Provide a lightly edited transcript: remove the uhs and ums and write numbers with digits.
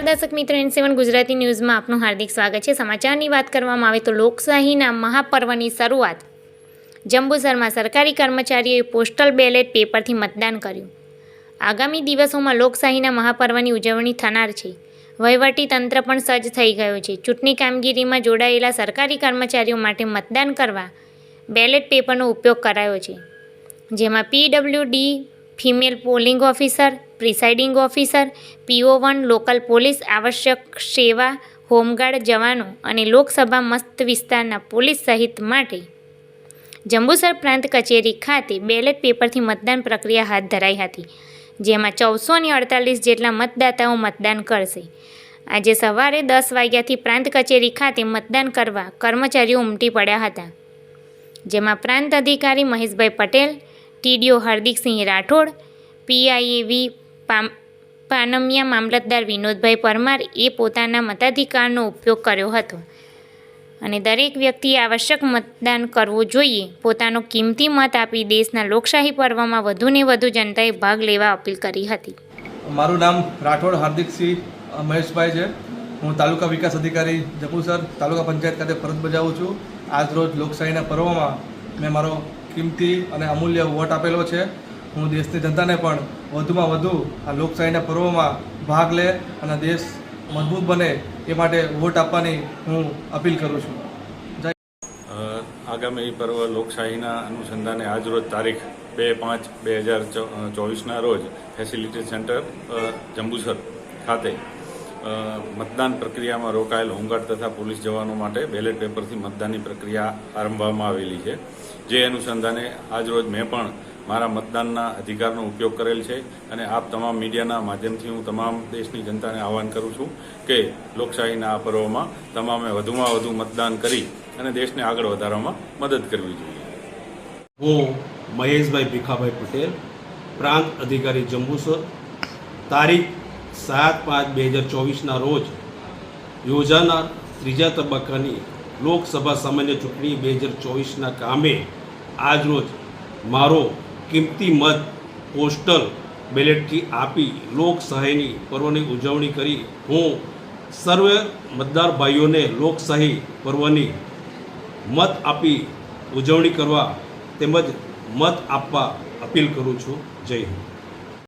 નમસ્કાર દર્શક મિત્રો, N7 ગુજરાતી ન્યૂઝમાં આપનું હાર્દિક સ્વાગત છે। સમાચારની વાત કરવામાં આવે તો લોકશાહીના મહાપર્વની શરૂઆત જંબુસરમાં સરકારી કર્મચારીઓએ પોસ્ટલ બેલેટ પેપરથી મતદાન કર્યું। આગામી દિવસોમાં લોકશાહીના મહાપર્વની ઉજવણી થનાર છે। વહીવટી તંત્ર પણ સજ્જ થઈ ગયો છે। ચૂંટણી કામગીરીમાં જોડાયેલા સરકારી કર્મચારીઓ માટે મતદાન કરવા બેલેટ પેપરનો ઉપયોગ કરાયો છે, જેમાં PWD, female polling officer, presiding officer, PO1, local police, આવશ્યક સેવા, હોમગાર્ડ જવાનો અને લોકસભા મત વિસ્તારના પોલીસ સહિત માટે જંબુસર પ્રાંત કચેરી ખાતે બેલેટ પેપરથી મતદાન પ્રક્રિયા હાથ ધરાઈ હતી, જેમાં 1448 જેટલા મતદાતાઓ મતદાન કરશે। આજે સવારે 10 વાગ્યાથી પ્રાંત કચેરી ખાતે મતદાન કરવા કર્મચારીઓ ઉમટી પડ્યા હતા, જેમાં પ્રાંત અધિકારી મહેશભાઈ પટેલ, TDO હાર્દિકસિંહ રાઠોડ, PIAV પાનમિયા મામલતદાર વિનોદભાઈ પરમાર એ પોતાના મતાધિકારનો ઉપયોગ કર્યો હતો અને દરેક વ્યક્તિએ આવશ્યક મતદાન કરવું જોઈએ। પોતાનો કિંમતી મત આપી દેશના લોકશાહી પર્વમાં વધુને વધુ જનતાએ ભાગ લેવા અપીલ કરી હતી। મારું નામ રાઠોડ હાર્દિકસિંહ મહેશભાઈ છે। હું તાલુકા વિકાસ અધિકારી જંબુસર તાલુકા પંચાયત ખાતે ફરજ બજાવું છું। આજરોજ લોકશાહીના પર્વમાં મેં મારો કિંમતી અને અમૂલ્ય વોટ આપેલો છે। હું દેશની જનતાને પણ વધુમાં વધુ આ લોકશાહીના પર્વમાં ભાગ લે અને દેશ મજબૂત બને એ માટે વોટ આપવાની હું અપીલ કરું છું। આગામી પર્વ લોકશાહીના અનુસંધાને આજરોજ તારીખ 2/5/2024ના રોજ ફેસિલિટી સેન્ટર જંબુસર ખાતે મતદાન પ્રક્રિયામાં રોકાયેલ હોમગાર્ડ તથા પોલીસ જવાનો માટે બેલેટ પેપરથી મતદાનની પ્રક્રિયા આરંભવામાં આવેલી છે। જે અનુસંધાને આજરોજ મેં પણ મારા મતદાનના અધિકારનો ઉપયોગ કરેલ છે અને આપ તમામ મીડિયાના માધ્યમથી હું તમામ દેશની જનતાને આહવાન કરું છું કે લોકશાહીના આ પર્વમાં તમામે વધુમાં વધુ મતદાન કરી અને દેશને આગળ વધારવામાં મદદ કરવી જોઈએ। હું મહેશભાઈ ભીખાભાઈ પટેલ, પ્રાંત અધિકારી જંબુસર, તારીખ 7/5/2024ના રોજ યોજાનાર ત્રીજા તબક્કાની લોકસભા સામાન્ય ચૂંટણી 2024ના કામે આજરોજ મારો કિંમતી મત પોસ્ટલ બેલેટથી આપી લોકશાહીની પર્વની ઉજવણી કરી હું સર્વે મતદાર ભાઈઓને લોકશાહી પર્વની મત આપી ઉજવણી કરવા તેમજ મત આપવા અપીલ કરું છું। જય હિન્દ।